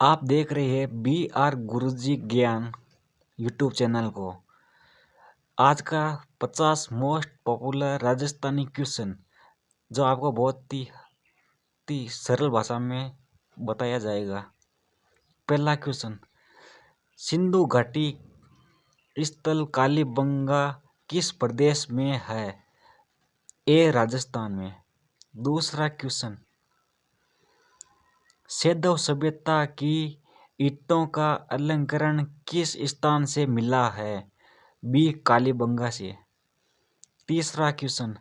आप देख रहे हैं बी आर गुरुजी ज्ञान यूट्यूब चैनल को। आज का 50 मोस्ट पॉपुलर राजस्थानी क्वेश्चन जो आपको बहुत ही सरल भाषा में बताया जाएगा। पहला क्वेश्चन, सिंधु घाटी स्थल कालीबंगा किस प्रदेश में है? ए राजस्थान में। दूसरा क्वेश्चन, सैंधव सभ्यता की ईंटों का अलंकरण किस स्थान से मिला है? बी कालीबंगा से। तीसरा क्वेश्चन,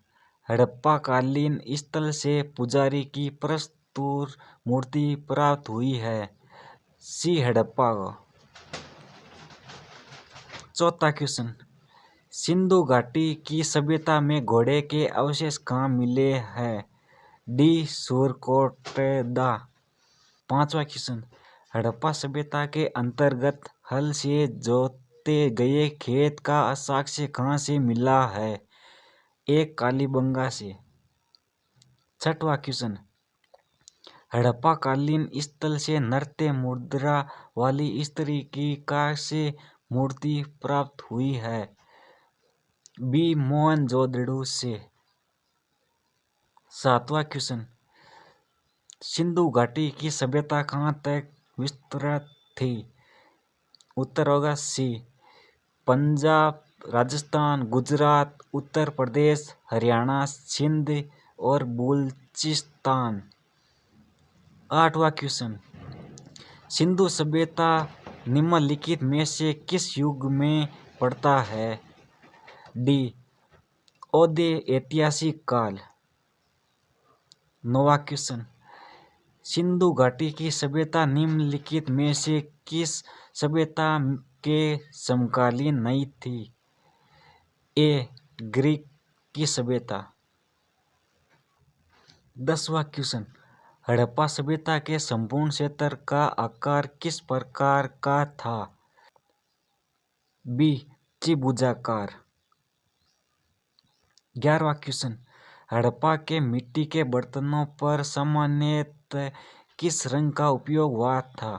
हड़प्पा कालीन स्थल से पुजारी की प्रस्तुर मूर्ति प्राप्त हुई है? सी हड़प्पा को। चौथा क्वेश्चन, सिंधु घाटी की सभ्यता में घोड़े के अवशेष कहाँ मिले हैं? डी सुरकोटदा। पांचवा क्वेश्चन, हड़प्पा सभ्यता के अंतर्गत हल से जोते गए खेत का साक्ष्य कहाँ से मिला है? एक कालीबंगा से। छठवां क्वेश्चन, हड़प्पा कालीन स्थल से नृत्य मुद्रा वाली स्त्री की का से मूर्ति प्राप्त हुई है? बी मोहनजोदड़ो से। सातवां क्वेश्चन, सिंधु घाटी की सभ्यता कहाँ तक विस्तृत थी? उत्तर होगा सी पंजाब, राजस्थान, गुजरात, उत्तर प्रदेश, हरियाणा, सिंध और बलूचिस्तान। आठवां क्वेश्चन, सिंधु सभ्यता निम्नलिखित में से किस युग में पड़ता है? डी औदय ऐतिहासिक काल। नौवां क्वेश्चन, सिंधु घाटी की सभ्यता निम्नलिखित में से किस सभ्यता के समकालीन नहीं थी? ए ग्रीक की सभ्यता। 10वां क्वेश्चन, हड़प्पा सभ्यता के संपूर्ण क्षेत्र का आकार किस प्रकार का था? बी त्रिभुजाकार। 11वां क्वेश्चन, हड़प्पा के मिट्टी के बर्तनों पर सामान्यतः किस रंग का उपयोग हुआ था?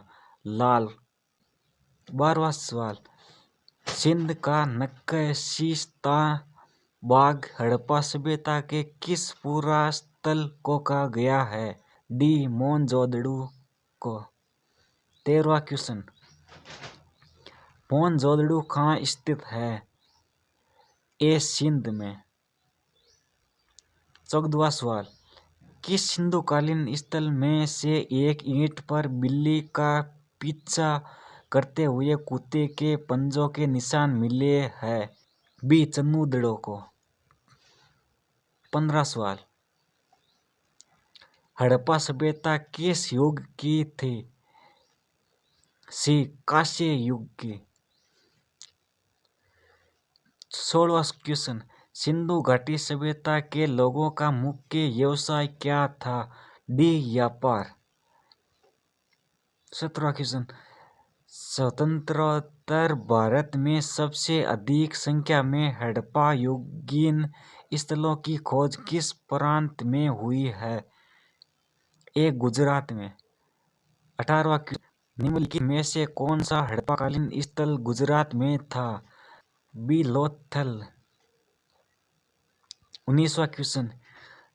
लाल। 12वां सवाल, सिंध का नक्शीस्ता बाग हड़प्पा सभ्यता के किस पुरास्थल को कहा गया है? डी मोहनजोदड़ो को। 13वां क्वेश्चन, मोहनजोदड़ो कहाँ स्थित है? ए सिंध में। 14वां सवाल, किस सिंधुकालीन स्थल में से एक ईंट पर बिल्ली का पीछा करते हुए कुत्ते के पंजों के निशान मिले हैं? बी चन्नूदड़ो को। 15वां सवाल, हड़प्पा सभ्यता किस युग की थी? सी कांस्य युग की। 16वां क्वेश्चन, सिंधु घाटी सभ्यता के लोगों का मुख्य व्यवसाय क्या था? डी व्यापार। 17वां क्वेश्चन, स्वतंत्रोत्तर भारत में सबसे अधिक संख्या में हड़प्पा युगीन स्थलों की खोज किस प्रांत में हुई है? ए गुजरात में। 18वां क्वेश्चन, निम्नलिखित में से कौन सा हड़प्पाकालीन स्थल गुजरात में था? बी लोथल। 19वां क्वेश्चन,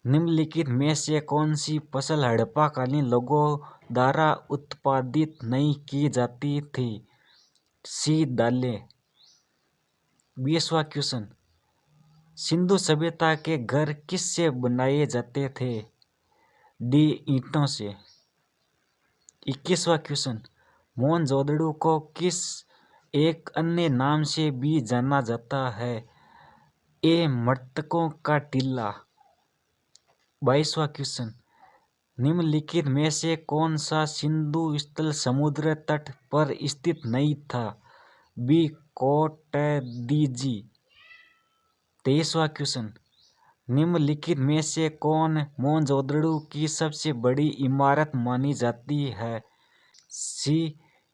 निम्नलिखित में से कौन सी फसल हड़प्पाकालीन लोगों द्वारा उत्पादित नहीं की जाती थी? सी दालें। 20वां क्वेश्चन, सिंधु सभ्यता के घर किससे बनाए जाते थे? डी ईंटों से। 21वां क्वेश्चन, मोहनजोदड़ो को किस एक अन्य नाम से भी जाना जाता है? ए मृतकों का टीला। 22वां क्वेश्चन, निम्नलिखित में से कौन सा सिंधु स्थल समुद्र तट पर स्थित नहीं था? बी कोटदीजी। 23वां क्वेश्चन, निम्नलिखित में से कौन मोहनजोदड़ो की सबसे बड़ी इमारत मानी जाती है? सी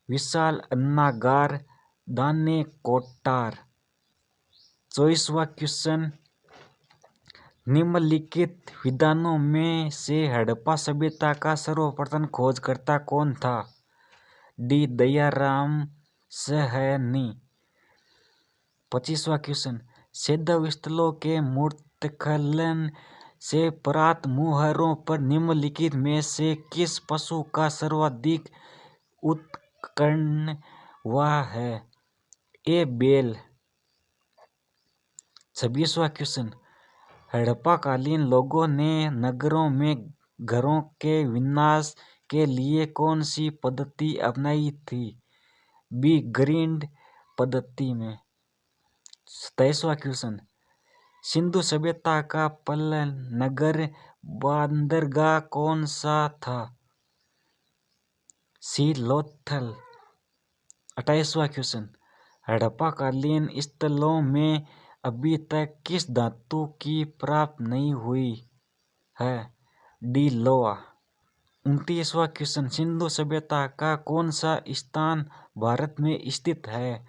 विशाल अन्नागार दाने कोट्टार। 24वां क्वेश्चन, निम्नलिखित विद्वानों में से हड़प्पा सभ्यता का सर्वप्रथम खोजकर्ता कौन था? डी दयाराम सहनी। 25वां क्वेश्चन, सैंधव स्थलों के मूर्तिकलन से प्राप्त मुहरों पर निम्नलिखित में से किस पशु का सर्वाधिक उत्कीर्ण हुआ है? ए बैल। 26वां क्वेश्चन, हड़प्पाकालीन लोगों ने नगरों में घरों के विन्यास के लिए कौन सी पद्धति अपनाई थी? बी ग्रिड पद्धति में। 27वां क्वेश्चन, सिंधु सभ्यता का पहला नगर बंदरगाह कौन सा था? सी लोथल। 28वां क्वेश्चन, हड़प्पाकालीन स्थलों में अभी तक किस धातु की प्राप्ति नहीं हुई है? डी लोहा। 29वां क्वेश्चन, सिंधु सभ्यता का कौन सा स्थान भारत में स्थित है?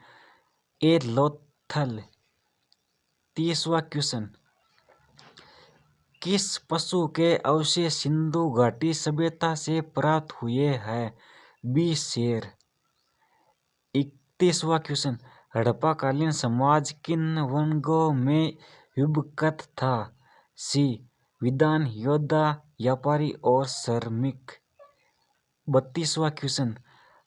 ए लोथल। 30वां क्वेश्चन, किस पशु के अवशेष सिंधु घाटी सभ्यता से प्राप्त हुए हैं? बी शेर। 31वां क्वेश्चन, हड़प्पाकालीन समाज किन वर्गों में विभक्त था? सी विद्वान, योद्धा, व्यापारी और श्रमिक। 32वां क्वेश्चन,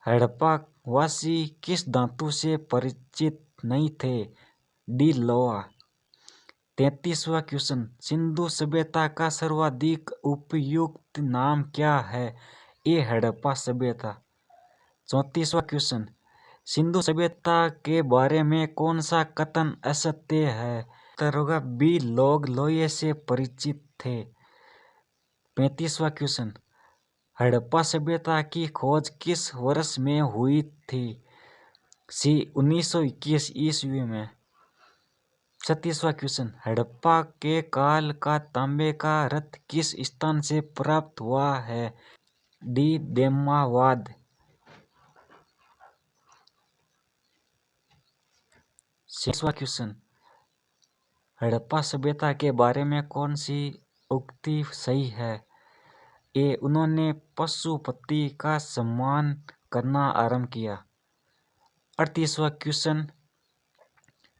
हड़प्पावासी किस धातु से परिचित नहीं थे? डी लोहा। 33वां क्वेश्चन, सिंधु सभ्यता का सर्वाधिक उपयुक्त नाम क्या है? ए हड़प्पा सभ्यता। 34वां क्वेश्चन, सिंधु सभ्यता के बारे में कौन सा कथन असत्य है? उत्तर होगा बी लोग लोहे से परिचित थे। 35वां क्वेश्चन, हड़प्पा सभ्यता की खोज किस वर्ष में हुई थी? सी 1921 ईस्वी में। 36वां क्वेश्चन, हड़प्पा के काल का तांबे का रथ किस स्थान से प्राप्त हुआ है? डी देमावाद। 37वां क्वेश्चन, हड़प्पा सभ्यता के बारे में कौन सी उक्ति सही है? ए उन्होंने पशुपति का सम्मान करना आरंभ किया। 38वां क्वेश्चन,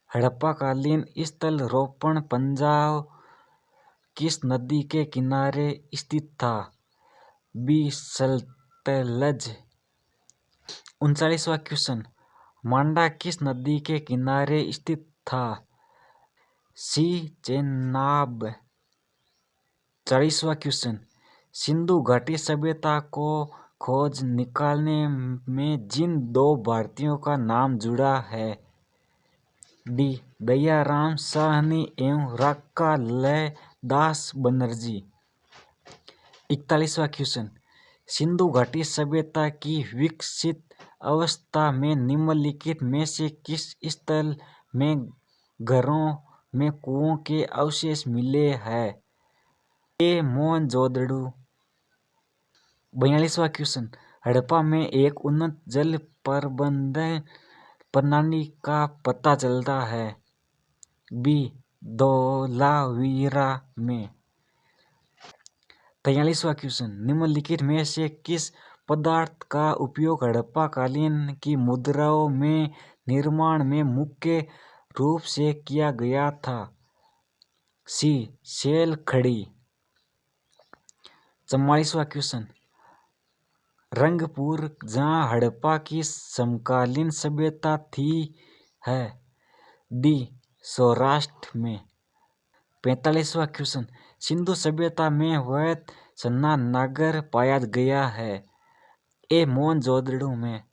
हड़प्पाकालीन स्थल रोपण पंजाब किस नदी के किनारे स्थित था? बी सतलज। 39वां क्वेश्चन, मांडा किस नदी के किनारे स्थित था? सी चेनाब। 40वां क्वेश्चन, सिंधु घाटी सभ्यता को खोज निकालने में जिन दो भारतीयों का नाम जुड़ा है? डी दयाराम साहनी एवं राका लय दास बनर्जी। 41वां क्वेश्चन, सिंधु घाटी सभ्यता की विकसित अवस्था में निम्नलिखित में से किस स्थल में घरों में कुओं के अवशेष मिले हैं? ए मोहनजोदड़ो। 42वां क्वेश्चन, हड़प्पा में एक उन्नत जल प्रबंधन प्रणाली का पता चलता है? बी धोलावीरा में। 43वां क्वेश्चन, निम्नलिखित में से किस पदार्थ का उपयोग हड़प्पाकालीन की मुद्राओं में निर्माण में मुख्य रूप से किया गया था? सी शैल खड़ी। 44वां क्वेश्चन, रंगपुर जहाँ हड़प्पा की समकालीन सभ्यता थी है? डी सौराष्ट्र में। 45वां क्वेश्चन, सिंधु सभ्यता में वह स्नानागार पाया गया है? ए मोहनजोदड़ो में।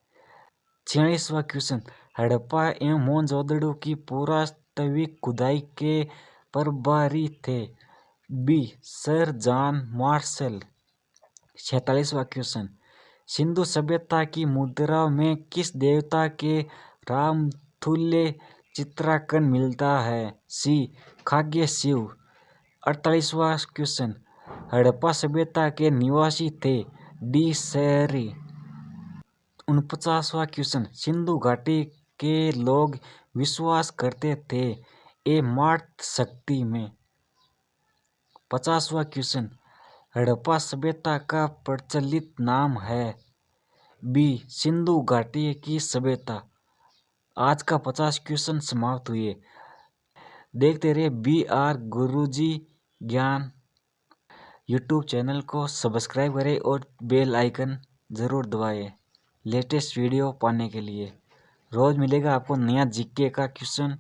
46वां क्वेश्चन, हड़प्पा एवं मोहनजोदड़ो की पुरातात्विक खुदाई के प्रभारी थे? B sir John Marshall. 47वां क्वेश्चन, सिंधु सभ्यता की मुद्राओं में किस देवता के रामतुल्य चित्रांकन मिलता है? सी खाद्य शिव। 48वां क्वेश्चन, हड़प्पा सभ्यता के निवासी थे? डी शहरी। 49वां क्वेश्चन, सिंधु घाटी के लोग विश्वास करते थे? ए मातृ शक्ति में। 50वां क्वेश्चन, हड़प्पा सभ्यता का प्रचलित नाम है? बी सिंधु घाटी की सभ्यता। आज का 50 क्वेश्चन समाप्त हुए। देखते रहिए BR गुरुजी ज्ञान यूट्यूब चैनल को सब्सक्राइब करें और बेल आइकन ज़रूर दबाएं लेटेस्ट वीडियो पाने के लिए। रोज़ मिलेगा आपको नया जीके का क्वेश्चन।